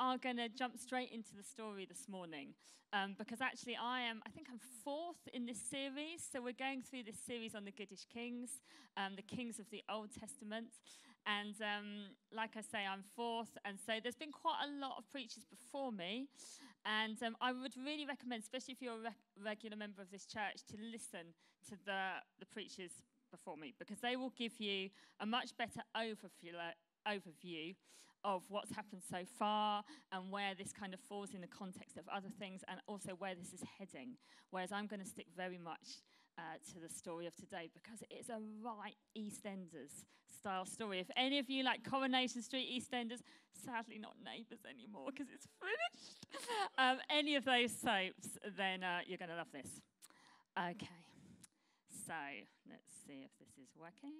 are going to jump straight into the story this morning because actually I think I'm fourth in this series. So we're going through this series on the Goodish Kings, the kings of the Old Testament. And like I say, I'm fourth. And so there's been quite a lot of preachers before me. And I would really recommend, especially if you're a regular member of this church, to listen to the preachers before me, because they will give you a much better overview of what's happened so far and where this kind of falls in the context of other things, and also where this is heading. Whereas I'm going to stick very much to the story of today, because it's a right EastEnders style story. If any of you like Coronation Street EastEnders, sadly not Neighbours anymore because it's finished, any of those soaps, then you're going to love this. Okay, so let's see if this is working.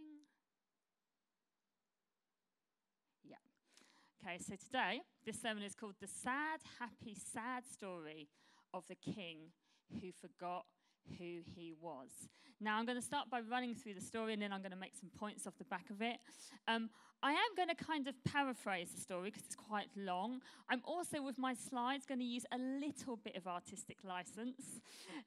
Yeah. Okay, so today, this sermon is called The Sad, Happy, Sad Story of the King Who Forgot Who He Was. Now, I'm going to start by running through the story, and then I'm going to make some points off the back of it. I am going to kind of paraphrase the story because it's quite long. I'm also, with my slides, going to use a little bit of artistic license.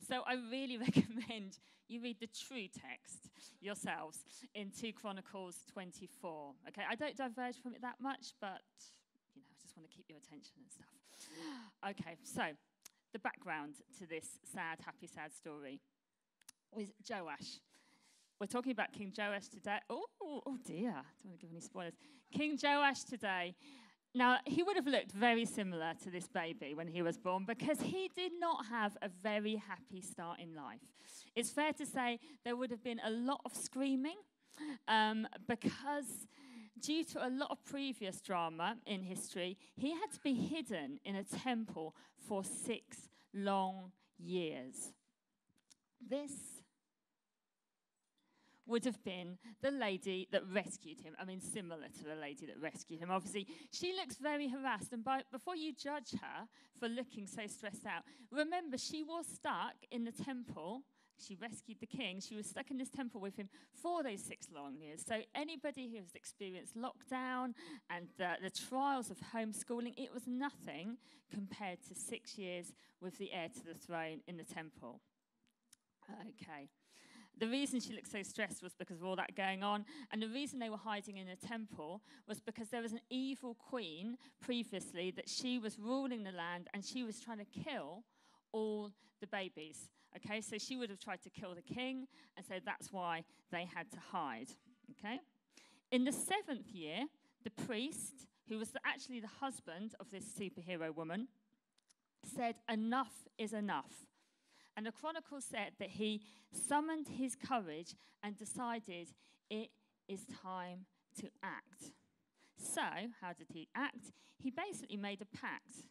So I really recommend you read the true text yourselves in 2 Chronicles 24. Okay, I don't diverge from it that much, but, I just want to keep your attention and stuff. Okay, so the background to this sad, happy, sad story was Joash. We're talking about King Joash today. Oh dear, I don't want to give any spoilers. King Joash today. Now, he would have looked very similar to this baby when he was born, because he did not have a very happy start in life. It's fair to say there would have been a lot of screaming, because due to a lot of previous drama in history, he had to be hidden in a temple for 6 long years. This would have been the lady that rescued him. I mean, similar to the lady that rescued him. Obviously, she looks very harassed. And before you judge her for looking so stressed out, remember, she was stuck in the temple. She rescued the king. She was stuck in this temple with him for those 6 long years. So anybody who has experienced lockdown and the trials of homeschooling, it was nothing compared to 6 years with the heir to the throne in the temple. Okay. The reason she looked so stressed was because of all that going on. And the reason they were hiding in a temple was because there was an evil queen previously that she was ruling the land, and she was trying to kill all the babies. Okay, so she would have tried to kill the king, and so that's why they had to hide. Okay. In the 7th year, the priest, who was actually the husband of this superhero woman, said, "Enough is enough." And the Chronicles said that he summoned his courage and decided it is time to act. So, how did he act? He basically made a pact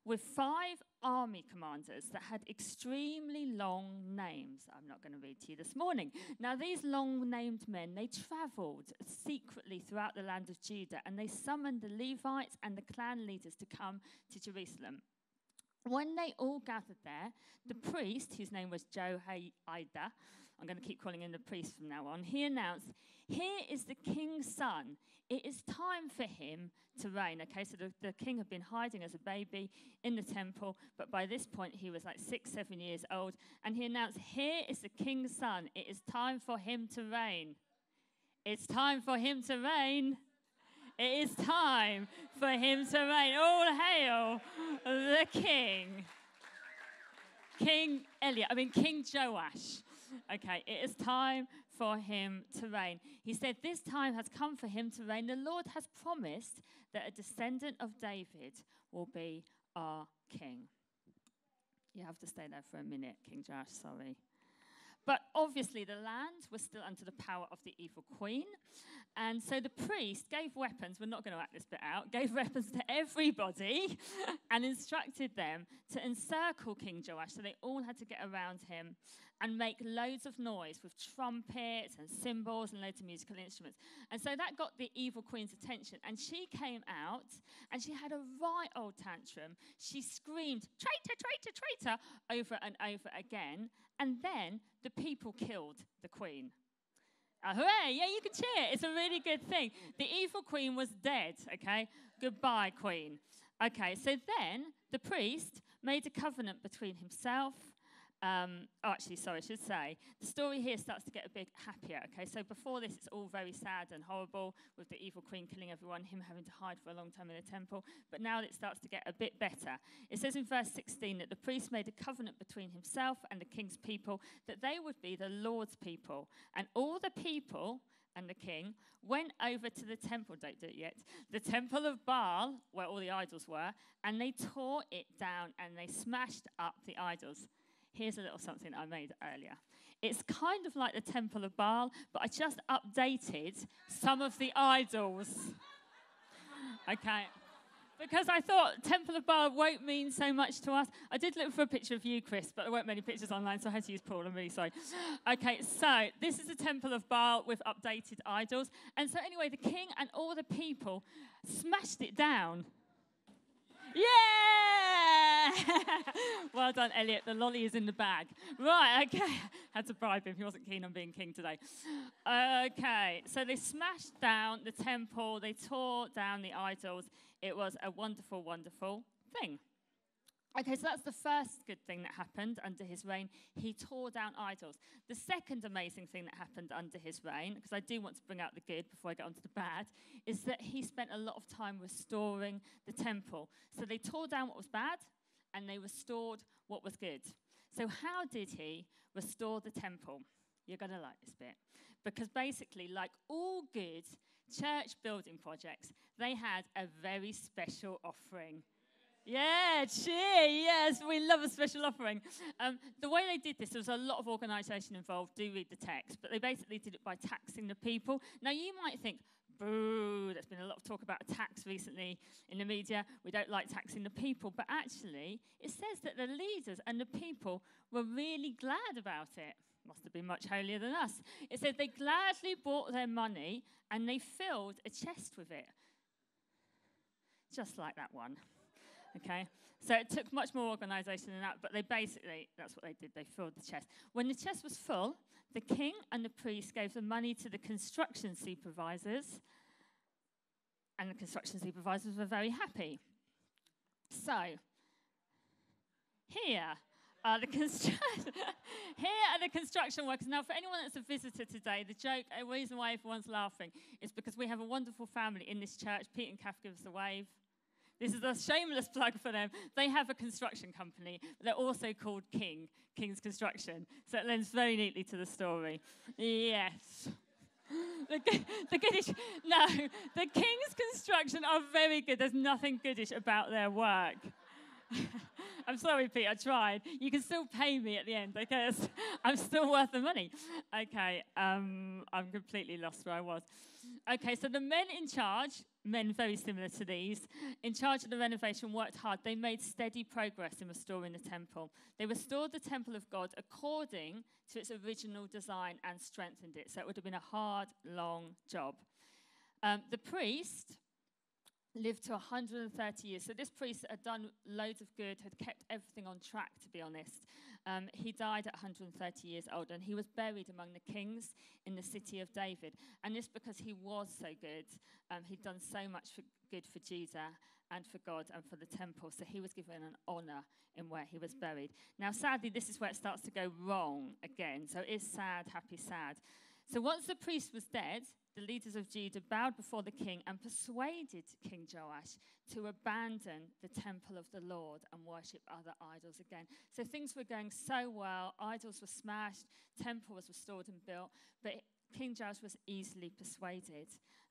with 5 army commanders that had extremely long names. I'm not going to read to you this morning. Now, these long-named men, they traveled secretly throughout the land of Judah, and they summoned the Levites and the clan leaders to come to Jerusalem. When they all gathered there, the priest, whose name was Joash, I'm going to keep calling him the priest from now on, he announced, "Here is the king's son. It is time for him to reign." Okay, so the king had been hiding as a baby in the temple, but by this point he was like 6, 7 years old, and he announced, "Here is the king's son. It is time for him to reign. It's time for him to reign. It is time for him to reign. All hail the king." King Joash. Okay, it is time for him to reign. He said, "This time has come for him to reign. The Lord has promised that a descendant of David will be our king." You have to stay there for a minute, King Joash, sorry. But obviously the land was still under the power of the evil queen. And so the priest gave weapons, we're not going to act this bit out, gave weapons to everybody and instructed them to encircle King Joash. So they all had to get around him and make loads of noise with trumpets and cymbals and loads of musical instruments. And so that got the evil queen's attention. And she came out and she had a right old tantrum. She screamed, "Traitor, traitor, traitor," over and over again. And then the people killed the queen. Hooray, yeah, you can cheer. It's a really good thing. The evil queen was dead, okay? Goodbye, queen. Okay, so then the priest made a covenant between himself. I should say, the story here starts to get a bit happier, okay? So before this, it's all very sad and horrible with the evil queen killing everyone, him having to hide for a long time in the temple. But now it starts to get a bit better. It says in verse 16 that the priest made a covenant between himself and the king's people that they would be the Lord's people. And all the people and the king went over to the temple, don't do it yet, the temple of Baal, where all the idols were, and they tore it down and they smashed up the idols. Here's a little something I made earlier. It's kind of like the Temple of Baal, but I just updated some of the idols. Okay. Because I thought Temple of Baal won't mean so much to us. I did look for a picture of you, Chris, but there weren't many pictures online, so I had to use Paul. I'm really sorry. Okay, so this is the Temple of Baal with updated idols. And so anyway, the king and all the people smashed it down. Yeah! Well done, Elliot. The lolly is in the bag. Right, okay. Had to bribe him. He wasn't keen on being king today. Okay, so they smashed down the temple. They tore down the idols. It was a wonderful, wonderful thing. Okay, so that's the first good thing that happened under his reign. He tore down idols. The second amazing thing that happened under his reign, because I do want to bring out the good before I get on to the bad, is that he spent a lot of time restoring the temple. So they tore down what was bad, and they restored what was good. So how did he restore the temple? You're going to like this bit. Because basically, like all good church building projects, they had a very special offering. Yeah, cheer, yes, we love a special offering. The way they did this, there was a lot of organisation involved, do read the text, but they basically did it by taxing the people. Now, you might think, boo, there's been a lot of talk about tax recently in the media. We don't like taxing the people, but actually, it says that the leaders and the people were really glad about it. Must have been much holier than us. It said they gladly brought their money and they filled a chest with it. Just like that one. Okay, so it took much more organisation than that, but that's what they did. They filled the chest. When the chest was full, the king and the priest gave the money to the construction supervisors, and the construction supervisors were very happy. So, here are the construction workers. Now, for anyone that's a visitor today, the reason why everyone's laughing is because we have a wonderful family in this church. Pete and Kath give us a wave. This is a shameless plug for them. They have a construction company. They're also called King's Construction. So it lends very neatly to the story. Yes. The King's Construction are very good. There's nothing goodish about their work. I'm sorry, Pete, I tried. You can still pay me at the end, okay? I'm still worth the money. Okay, I'm completely lost where I was. Okay, so the men in charge, men very similar to these, in charge of the renovation worked hard. They made steady progress in restoring the temple. They restored the temple of God according to its original design and strengthened it. So it would have been a hard, long job. The priest lived to 130 years. So this priest had done loads of good, had kept everything on track, to be honest. He died at 130 years old, and he was buried among the kings in the city of David. And this because he was so good. He'd done so much good for Judah and for God and for the temple. So he was given an honor in where he was buried. Now, sadly, this is where it starts to go wrong again. So it's sad, happy, sad. So once the priest was dead, the leaders of Judah bowed before the king and persuaded King Joash to abandon the temple of the Lord and worship other idols again. So things were going so well. Idols were smashed. Temple was restored and built. But King Joash was easily persuaded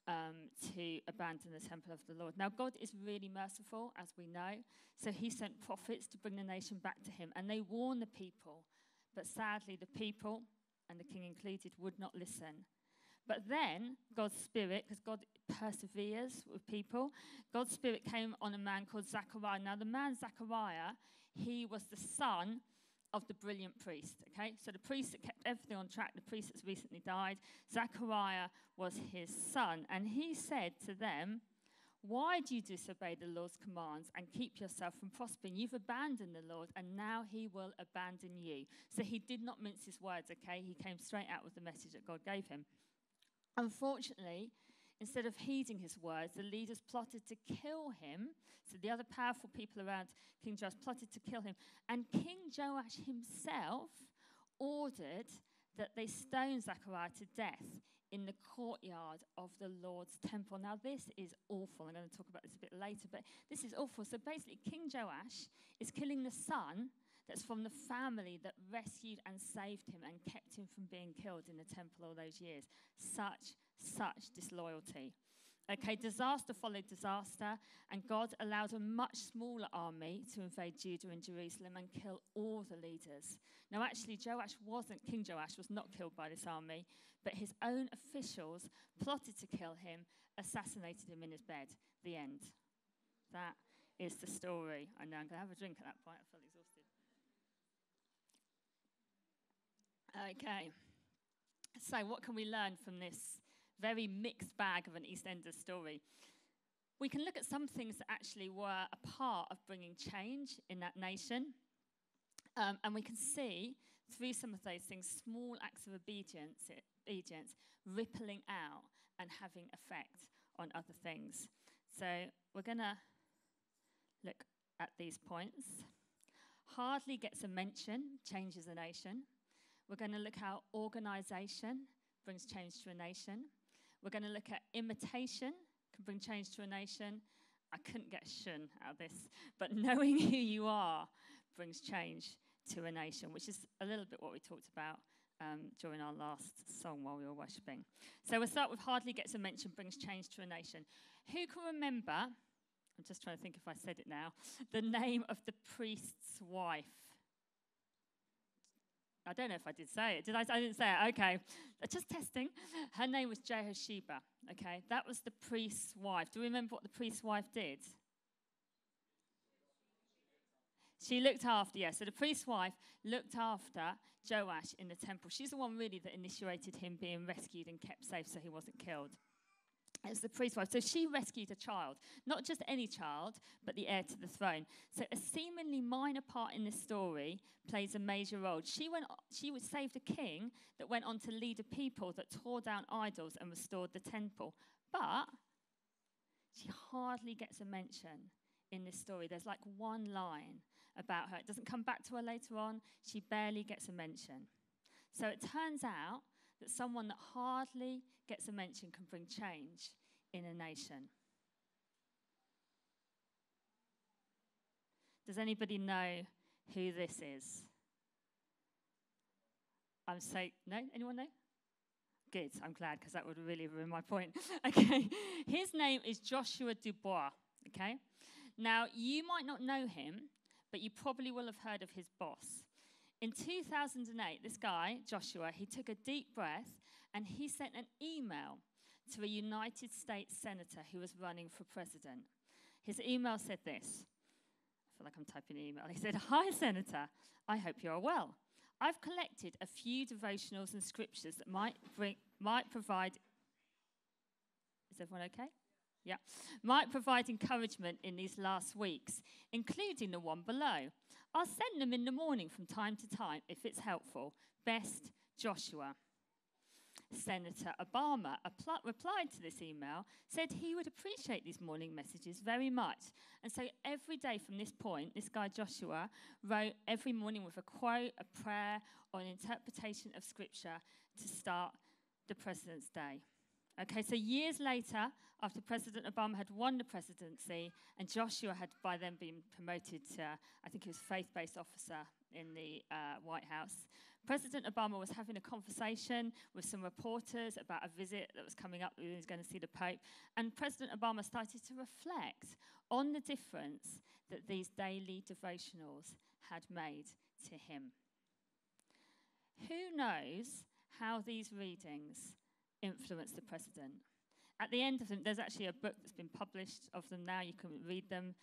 to abandon the temple of the Lord. Now, God is really merciful, as we know. So he sent prophets to bring the nation back to him. And they warned the people. But sadly, the people, and the king included, would not listen. But then God's Spirit, because God perseveres with people, God's Spirit came on a man called Zechariah. Now, the man Zechariah, he was the son of the brilliant priest, okay? So the priest that kept everything on track, the priest that's recently died, Zechariah was his son. And he said to them, "Why do you disobey the Lord's commands and keep yourself from prospering? You've abandoned the Lord, and now he will abandon you." So he did not mince his words, okay? He came straight out with the message that God gave him. Unfortunately, instead of heeding his words, the leaders plotted to kill him. So the other powerful people around King Joash plotted to kill him. And King Joash himself ordered that they stone Zechariah to death in the courtyard of the Lord's temple. Now, this is awful. I'm going to talk about this a bit later, but this is awful. So basically, King Joash is killing the son that's from the family that rescued and saved him and kept him from being killed in the temple all those years. Such disloyalty. Okay, disaster followed disaster, and God allowed a much smaller army to invade Judah and Jerusalem and kill all the leaders. Now, actually, King Joash was not killed by this army, but his own officials plotted to kill him, assassinated him in his bed. The end. That is the story. I know I'm going to have a drink at that point. I feel exhausted. Okay. So what can we learn from this very mixed bag of an EastEnders story? We can look at some things that actually were a part of bringing change in that nation. And we can see through some of those things, small acts of obedience rippling out and having effect on other things. So we're going to look at these points. Hardly gets a mention, changes a nation. We're going to look how organisation brings change to a nation. We're going to look at imitation can bring change to a nation. I couldn't get a shun out of this, but knowing who you are brings change to a nation, which is a little bit what we talked about during our last song while we were worshipping. So we'll start with hardly gets a mention, brings change to a nation. Who can remember, I'm just trying to think if I said it now, the name of the priest's wife? I don't know if I did say it. I didn't say it. Okay. Just testing. Her name was Jehosheba. Okay. That was the priest's wife. Do you remember what the priest's wife did? She looked after, yes. So the priest's wife looked after Joash in the temple. She's the one really that initiated him being rescued and kept safe so he wasn't killed. It was the priest's wife. So she rescued a child, not just any child, but the heir to the throne. So a seemingly minor part in this story plays a major role. She saved a king that went on to lead a people that tore down idols and restored the temple. But she hardly gets a mention in this story. There's like one line about her. It doesn't come back to her later on. She barely gets a mention. So it turns out that someone that hardly gets a mention can bring change in a nation. Does anybody know who this is? No? Anyone know? Good, I'm glad, because that would really ruin my point. Okay, his name is Joshua Dubois, okay? Now, you might not know him, but you probably will have heard of his boss. In 2008, this guy, Joshua, he took a deep breath and he sent an email to a United States senator who was running for president. His email said this. I feel like I'm typing an email. He said, "Hi, Senator. I hope you are well. I've collected a few devotionals and scriptures that might provide..." Is everyone okay? Yeah. "Might provide encouragement in these last weeks, including the one below. I'll send them in the morning from time to time if it's helpful. Best, Joshua." Senator Obama replied to this email, said he would appreciate these morning messages very much. And so every day from this point, this guy Joshua wrote every morning with a quote, a prayer, or an interpretation of scripture to start the president's day. Okay, so years later, after President Obama had won the presidency, and Joshua had by then been promoted to, I think he was faith-based officer in the White House, President Obama was having a conversation with some reporters about a visit that was coming up. He was going to see the Pope. And President Obama started to reflect on the difference that these daily devotionals had made to him. Who knows how these readings influence the president? At the end of them, there's actually a book that's been published of them now. You can read them.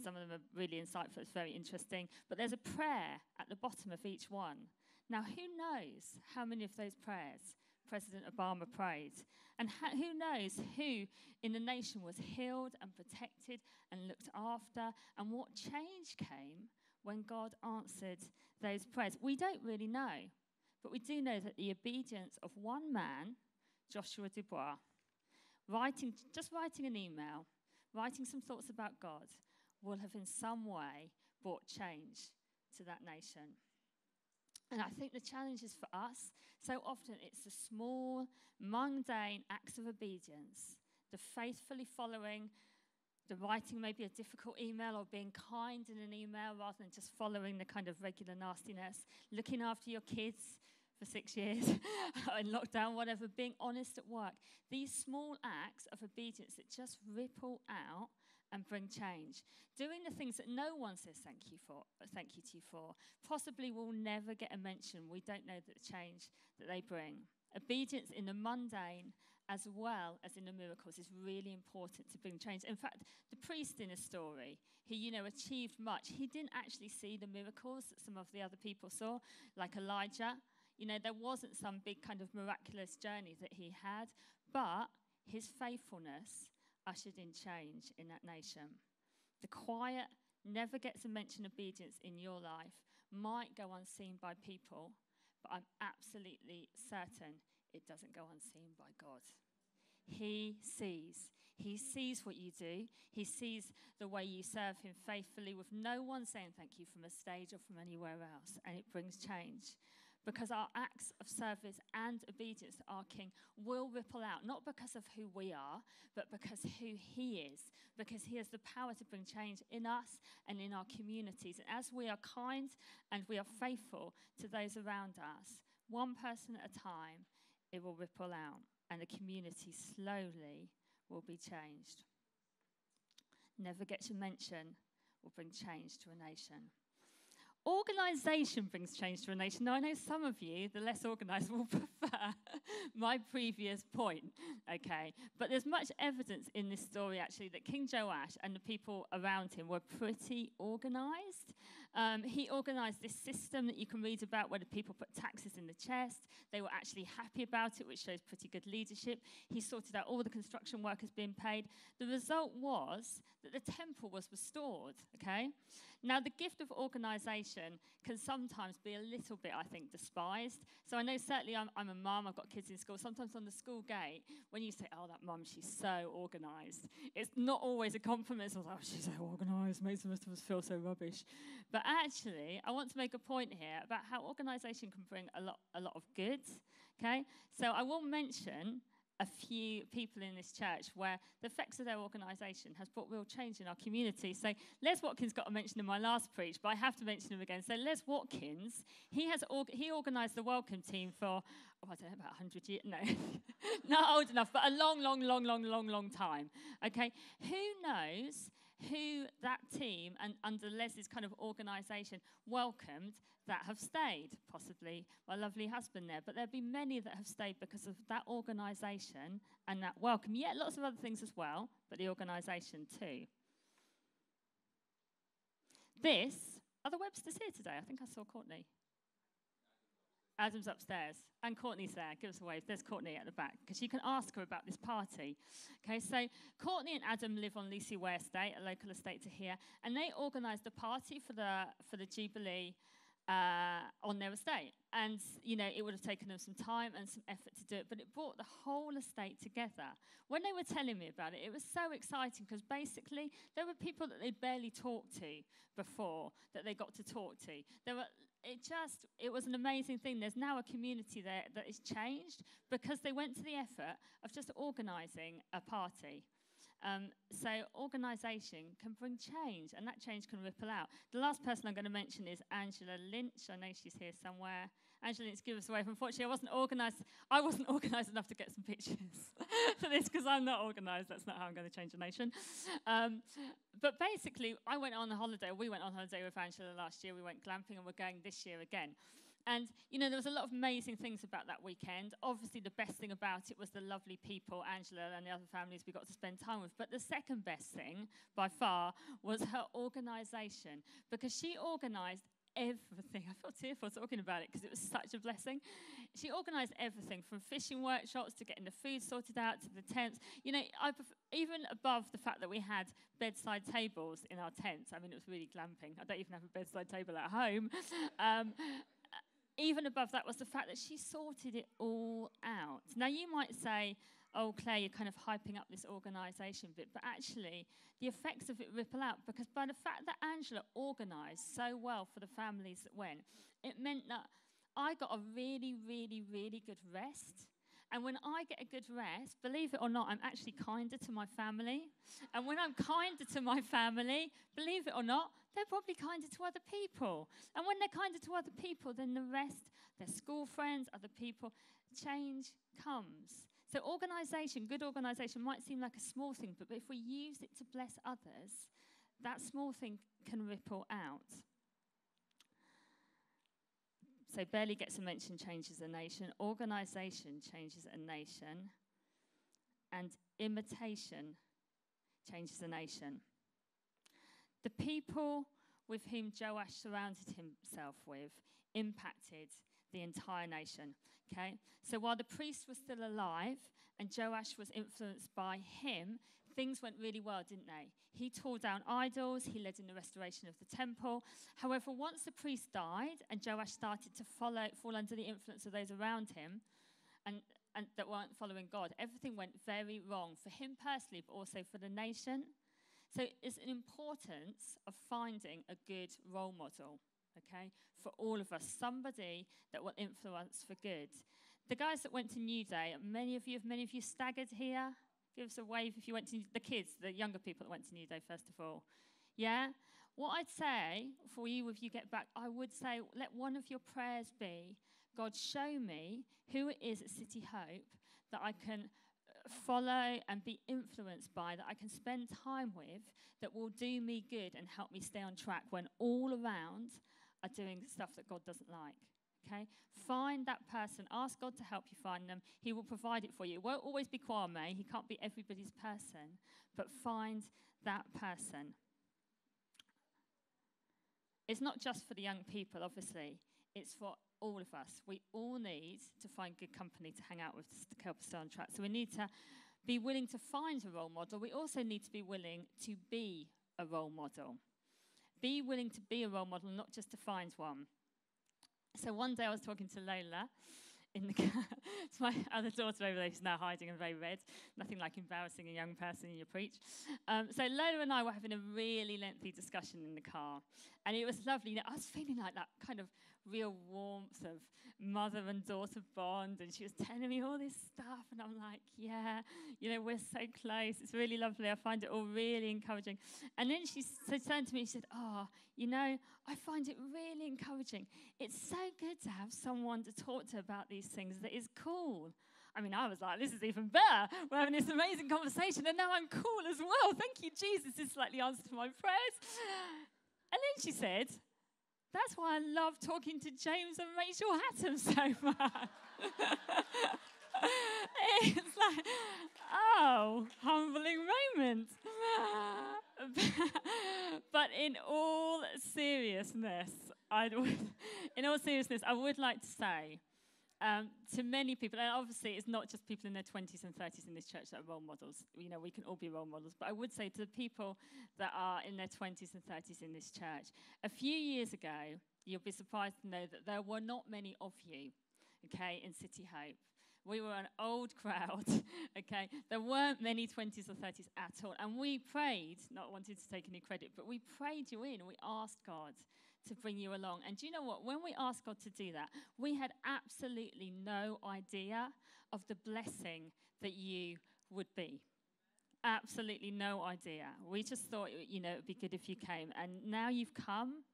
Some of them are really insightful. It's very interesting. But there's a prayer at the bottom of each one. Now, who knows how many of those prayers President Obama prayed? And who knows who in the nation was healed and protected and looked after? And what change came when God answered those prayers? We don't really know. But we do know that the obedience of one man, Joshua Dubois, just writing an email, writing some thoughts about God, will have in some way brought change to that nation. And I think the challenge is for us, so often it's the small, mundane acts of obedience, the faithfully following, the writing maybe a difficult email or being kind in an email rather than just following the kind of regular nastiness, looking after your kids for 6 years in lockdown, whatever, being honest at work. These small acts of obedience that just ripple out and bring change. Doing the things that no one says thank you to you for, possibly will never get a mention. We don't know the change that they bring. Obedience in the mundane as well as in the miracles is really important to bring change. In fact, the priest in a story, he, achieved much. He didn't actually see the miracles that some of the other people saw, like Elijah. There wasn't some big kind of miraculous journey that he had, but his faithfulness ushered in change in that nation. The quiet, never gets a mention obedience in your life might go unseen by people, but I'm absolutely certain it doesn't go unseen by God. He sees. He sees what you do. He sees the way you serve him faithfully with no one saying thank you from a stage or from anywhere else, and it brings change. Because our acts of service and obedience to our King will ripple out, not because of who we are, but because who he is, because he has the power to bring change in us and in our communities. And as we are kind and we are faithful to those around us, one person at a time, it will ripple out, and the community slowly will be changed. Never get to mention will bring change to a nation. Organisation brings change to a nation. Now, I know some of you, the less organised, will prefer my previous point, okay? But there's much evidence in this story, actually, that King Joash and the people around him were pretty organised. He organised this system that you can read about where the people put taxes in the chest. They were actually happy about it, which shows pretty good leadership. He sorted out all the construction workers being paid. The result was that the temple was restored, okay? Now, the gift of organisation can sometimes be a little bit, I think, despised. So I know certainly I'm a mum, I've got kids in school. Sometimes on the school gate, when you say, oh, that mum, she's so organised, it's not always a compliment. It's like, oh, she's so organised, makes the rest of us feel so rubbish. But actually, I want to make a point here about how organisation can bring a lot of good, okay? So I will mention a few people in this church where the effects of their organisation has brought real change in our community. So Les Watkins got a mention in my last preach, but I have to mention him again. So Les Watkins, he organised the welcome team for, I don't know, about 100 years. No, not old enough, but a long time. Okay, who knows who that team and under Les's kind of organisation welcomed that have stayed? Possibly my lovely husband there, but there'll be many that have stayed because of that organisation and that welcome. Yet lots of other things as well, but the organisation too. Are the Websters here today? I think I saw Courtney. Adam's upstairs, and Courtney's there. Give us a wave. There's Courtney at the back, because you can ask her about this party. Okay, so Courtney and Adam live on Lucy Way Estate, a local estate to here, and they organised a party for the Jubilee on their estate. And, it would have taken them some time and some effort to do it, but it brought the whole estate together. When they were telling me about it, it was so exciting, because basically there were people that they'd barely talked to before that they got to talk to. It was an amazing thing. There's now a community there that has changed because they went to the effort of just organising a party. So organisation can bring change, and that change can ripple out. The last person I'm going to mention is Angela Lynch. I know she's here somewhere. Angela Lynch, give us a wave. Unfortunately, I wasn't organised enough to get some pictures for this, because I'm not organised. That's not how I'm going to change a nation. But basically, we went on holiday with Angela last year. We went glamping, and we're going this year again. And, there was a lot of amazing things about that weekend. Obviously, the best thing about it was the lovely people, Angela and the other families we got to spend time with. But the second best thing, by far, was her organisation, because she organised everything. I feel tearful talking about it because it was such a blessing. She organised everything from fishing workshops to getting the food sorted out to the tents. Even above the fact that we had bedside tables in our tents. I mean, it was really glamping. I don't even have a bedside table at home. even above that was the fact that she sorted it all out. Now, you might say, oh, Claire, you're kind of hyping up this organisation bit, but actually the effects of it ripple out, because by the fact that Angela organised so well for the families that went, it meant that I got a really, really, really good rest. And when I get a good rest, believe it or not, I'm actually kinder to my family. And when I'm kinder to my family, believe it or not, they're probably kinder to other people. And when they're kinder to other people, then the rest, their school friends, other people, change comes. So organisation, good organisation might seem like a small thing, but if we use it to bless others, that small thing can ripple out. So barely gets a mention, changes a nation. Organisation changes a nation. And imitation changes a nation. The people with whom Joash surrounded himself with impacted the entire nation. Okay? So while the priest was still alive and Joash was influenced by him, things went really well, didn't they? He tore down idols. He led in the restoration of the temple. However, once the priest died and Joash started to fall under the influence of those around him and that weren't following God, everything went very wrong for him personally, but also for the nation. So it's an importance of finding a good role model, okay, for all of us, somebody that will influence for good. The guys that went to New Day, many of you staggered here. Give us a wave if you went to the kids, the younger people that went to New Day, first of all. Yeah? What I'd say for you, if you get back, I would say, let one of your prayers be, God, show me who it is at City Hope that I can follow and be influenced by, that I can spend time with, that will do me good and help me stay on track when all around are doing stuff that God doesn't like. Okay? Find that person. Ask God to help you find them. He will provide it for you. It won't always be Kwame. He can't be everybody's person. But find that person. It's not just for the young people, obviously. It's for all of us. We all need to find good company to hang out with to help us stay on track. So we need to be willing to find a role model. We also need to be willing to be a role model. Be willing to be a role model, not just to find one. So one day I was talking to Lola in the car. It's my other daughter over there who's now hiding and very red. Nothing like embarrassing a young person in your preach. So Lola and I were having a really lengthy discussion in the car. And it was lovely. You know, I was feeling like that kind of real warmth of mother and daughter bond. And she was telling me all this stuff. And I'm like, yeah, you know, we're so close. It's really lovely. I find it all really encouraging. And then she turned to me and she said, oh, you know, I find it really encouraging. It's so good to have someone to talk to about these things that is cool. I mean, I was like, this is even better. We're having this amazing conversation, and now I'm cool as well. Thank you, Jesus. This is like the answer to my prayers. And then she said, that's why I love talking to James and Rachel Hatton so much. It's like, oh, humbling moment. But in all seriousness, I would like to say to many people, and obviously it's not just people in their 20s and 30s in this church that are role models. You know, we can all be role models. But I would say to the people that are in their 20s and 30s in this church, a few years ago, you'll be surprised to know that there were not many of you, okay, in City Hope. We were an old crowd, okay? There weren't many 20s or 30s at all. And we prayed, not wanting to take any credit, but we prayed you in. We asked God to bring you along. And do you know what? When we asked God to do that, we had absolutely no idea of the blessing that you would be. Absolutely no idea. We just thought, you know, it would be good if you came. And now you've come.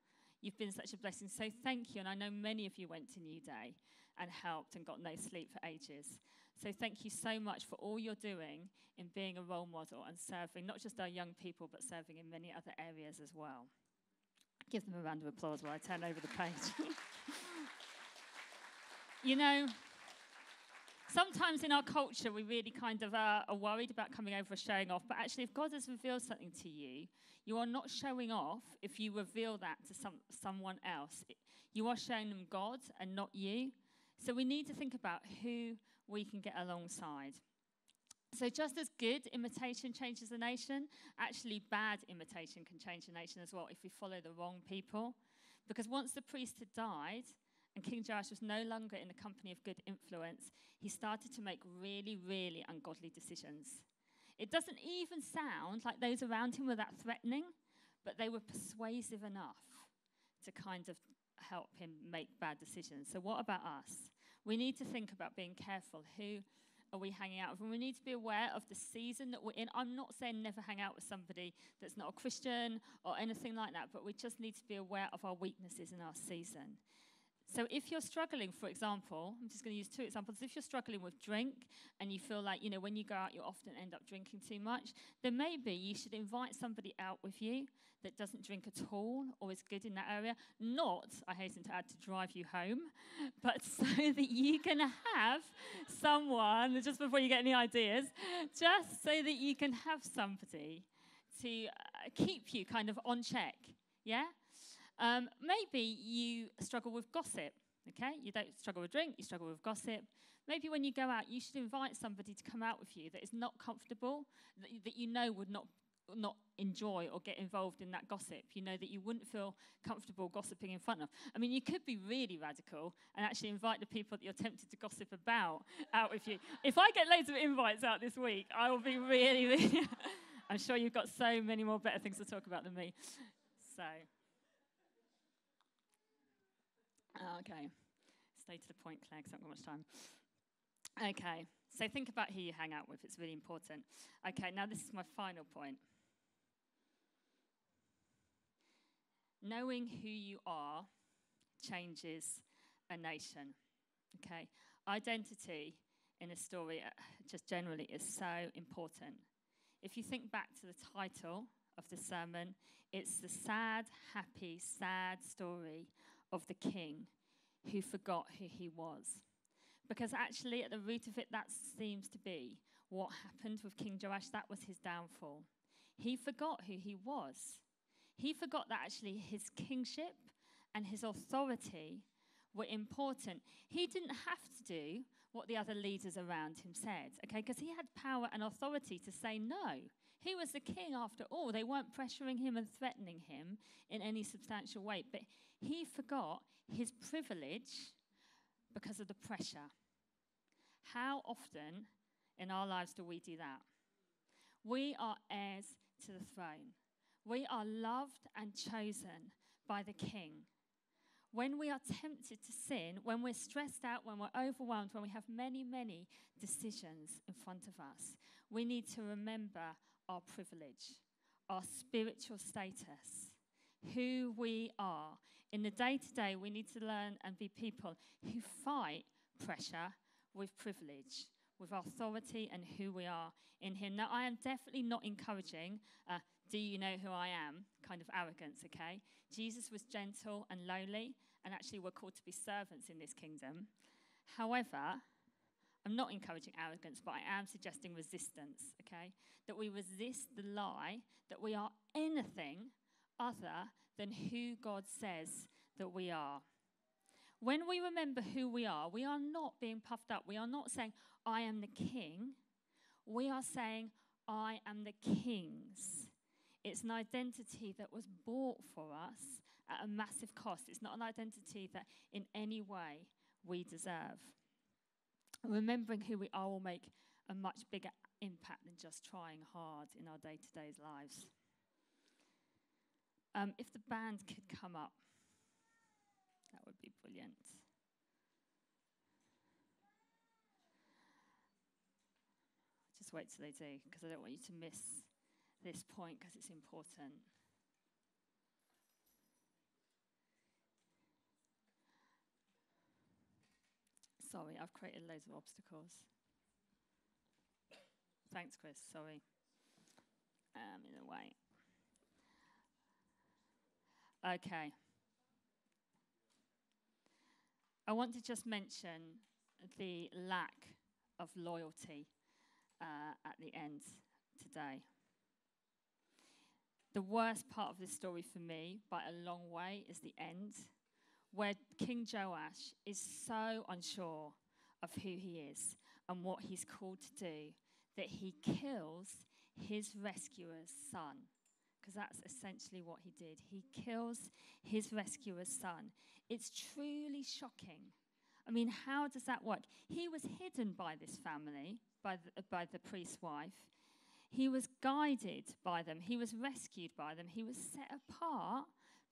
You've been such a blessing. So thank you. And I know many of you went to New Day and helped and got no sleep for ages. So thank you so much for all you're doing in being a role model and serving, not just our young people, but serving in many other areas as well. Give them a round of applause while I turn over the page. You know, sometimes in our culture, we really kind of are worried about coming over or showing off. But actually, if God has revealed something to you, you are not showing off if you reveal that to someone else. You are showing them God and not you. So we need to think about who we can get alongside. So just as good imitation changes a nation, actually bad imitation can change a nation as well if we follow the wrong people. Because once the priest had died and King Joash was no longer in the company of good influence, he started to make really, really ungodly decisions. It doesn't even sound like those around him were that threatening, but they were persuasive enough to kind of help him make bad decisions. So what about us? We need to think about being careful. Who are we hanging out with? And we need to be aware of the season that we're in. I'm not saying never hang out with somebody that's not a Christian or anything like that, but we just need to be aware of our weaknesses in our season. So if you're struggling, for example, I'm just going to use 2 examples. If you're struggling with drink and you feel like, when you go out, you often end up drinking too much, then maybe you should invite somebody out with you that doesn't drink at all or is good in that area. Not, I hasten to add, to drive you home, but so that you can have someone, just before you get any ideas, just so that you can have somebody to keep you kind of on check, yeah? Maybe you struggle with gossip, okay? You don't struggle with drink, you struggle with gossip. Maybe when you go out, you should invite somebody to come out with you that is not comfortable, that you know would not enjoy or get involved in that gossip. You know that you wouldn't feel comfortable gossiping in front of. I mean, you could be really radical and actually invite the people that you're tempted to gossip about out with you. If I get loads of invites out this week, I will be really, really... I'm sure you've got so many more better things to talk about than me. So... Okay, stay to the point, Claire, because I haven't got much time. Okay, so think about who you hang out with. It's really important. Okay, now this is my final point. Knowing who you are changes a nation. Okay, identity in a story, just generally, is so important. If you think back to the title of the sermon, it's the sad, happy, sad story of the king who forgot who he was. Because actually, at the root of it, that seems to be what happened with King Joash. That was his downfall. He forgot who he was. He forgot that actually his kingship and his authority were important. He didn't have to do what the other leaders around him said, okay? Because he had power and authority to say no. He was the king after all. They weren't pressuring him and threatening him in any substantial way. But he forgot his privilege because of the pressure. How often in our lives do we do that? We are heirs to the throne. We are loved and chosen by the king. When we are tempted to sin, when we're stressed out, when we're overwhelmed, when we have many, many decisions in front of us, we need to remember our privilege, our spiritual status, who we are. In the day-to-day, we need to learn and be people who fight pressure with privilege, with authority and who we are in him. Now, I am definitely not encouraging, do you know who I am, kind of arrogance, okay? Jesus was gentle and lowly, and actually we're called to be servants in this kingdom. However, I'm not encouraging arrogance, but I am suggesting resistance, okay? That we resist the lie that we are anything other than who God says that we are. When we remember who we are not being puffed up. We are not saying, I am the king. We are saying, I am the king's. It's an identity that was bought for us at a massive cost. It's not an identity that in any way we deserve. Remembering who we are will make a much bigger impact than just trying hard in our day-to-day lives. If the band could come up, that would be brilliant. Just wait till they do, because I don't want you to miss this point, because it's important. Sorry, I've created loads of obstacles. Thanks, Chris. Sorry. In a way. Okay. I want to just mention the lack of loyalty at the end today. The worst part of this story for me, by a long way, is the end, where King Joash is so unsure of who he is and what he's called to do that he kills his rescuer's son because that's essentially what he did. He kills his rescuer's son. It's truly shocking. I mean, how does that work? He was hidden by this family, by the priest's wife. He was guided by them. He was rescued by them. He was set apart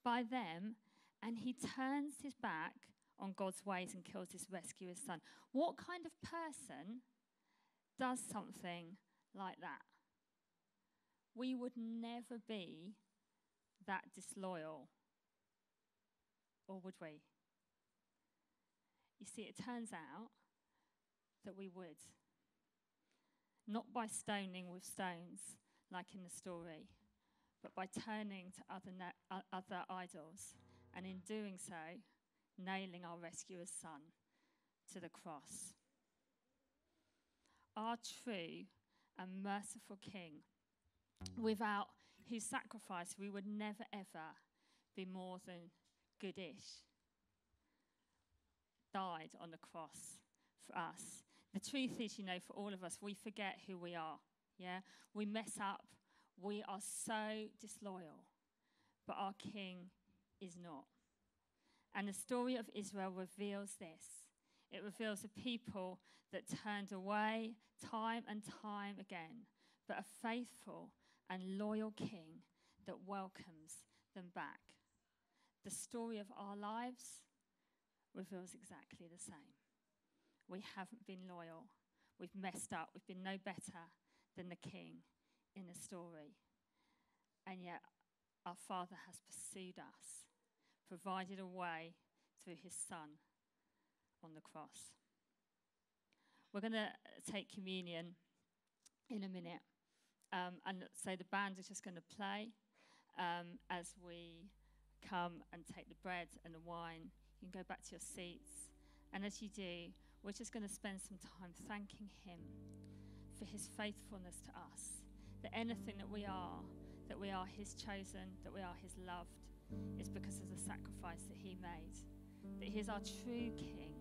by them, and he turns his back on God's ways and kills his rescuer's son. What kind of person does something like that? We would never be that disloyal, or would we? You see, it turns out that we would. Not by stoning with stones, like in the story, but by turning to other idols, and in doing so, nailing our rescuer's son to the cross. Our true and merciful King, without whose sacrifice we would never ever be more than goodish, died on the cross for us. The truth is, for all of us, we forget who we are. Yeah, we mess up. We are so disloyal, but our King is not. And the story of Israel reveals this. It reveals a people that turned away time and time again, but a faithful and loyal King that welcomes them back. The story of our lives reveals exactly the same. We haven't been loyal. We've messed up. We've been no better than the King in the story. And yet our Father has pursued us, provided a way through his Son on the cross. We're going to take communion in a minute. And so the band is just going to play as we come and take the bread and the wine. You can go back to your seats. And as you do, we're just going to spend some time thanking him for his faithfulness to us. That anything that we are his chosen, that we are his loved, is because of the sacrifice that he made. That he is our true King.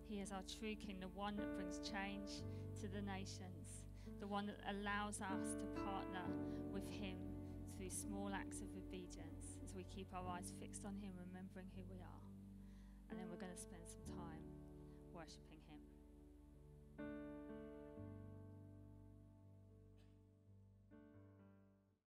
He is our true King, the one that brings change to the nations, the one that allows us to partner with him through small acts of obedience as we keep our eyes fixed on him, remembering who we are. And then we're going to spend some time worshipping him.